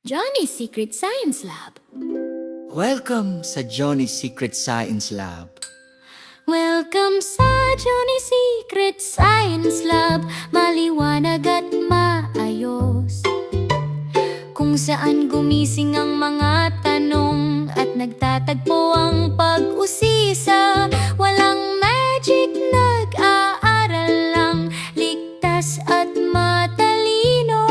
Johnny's Secret Science Lab. Welcome sa Johnny's Secret Science Lab. Welcome sa Johnny's Secret Science Lab. Maliwanag at maayos, kung saan gumising ang mga tanong at nagtatagpo ang pag-usisa. Walang magic, nag-aaral lang, ligtas at matalino.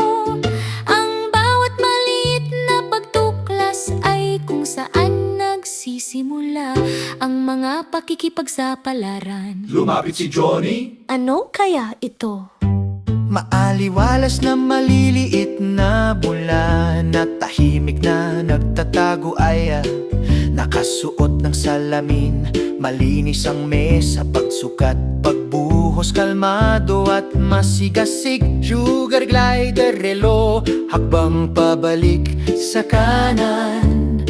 Ang bawat maliit na pagtuklas ay kung saan nagsisimula ang mga pakikipagsapalaran. Lumapit si Johnny. Ano kaya ito? Maaliwalas na maliliit na bulan na tahimik na nagtatago ay nakasuot ng salamin. Malinis ang mesa, pagsukat, pagbuhos, kalmado at masigasig. Sugar glider, relo, hakbang pabalik sa kanan.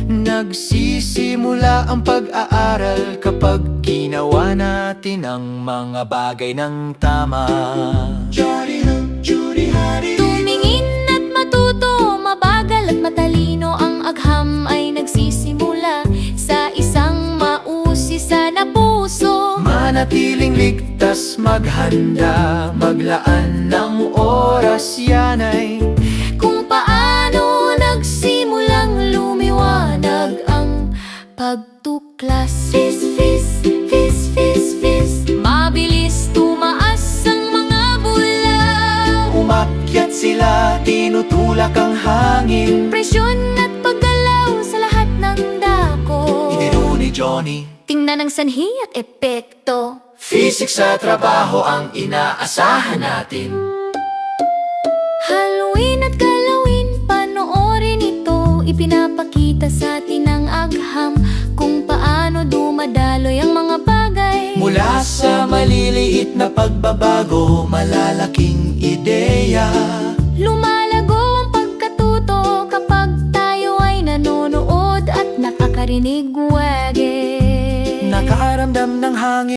Nagsisimula ang pag-aaral kapag ginawa natin ang mga bagay ng tama. Tumingin at matuto, mabagal at matalino. Ang agham ay nagsisimula sa isang mausisa na puso. Manatiling ligtas, maghanda, maglaan ng oras, yan ay Kung paano nagsimulang lumiwanag ang pagtuklas. Fizz, fizz, fizz, fizz, fizz. Mabilis tumaas ang mga bula. umakyat sila, tinutulak ang hangin. Presyon at paggalaw sa lahat ng dako. Iniro ni Johnny, Tingnan ang sanhi at epekto. physics sa trabaho ang inaasahan natin. Haluin at galawin, panoorin ito. Ipinapakita sa atin ang agham kung paano dumadaloy ang mga bagay. Mula sa maliliit na pagbabago, malalaking ideya. Lumalago ang pagkatuto kapag tayo ay nanonood at nakakarinig. Wage Nakaaramdam ng hangin.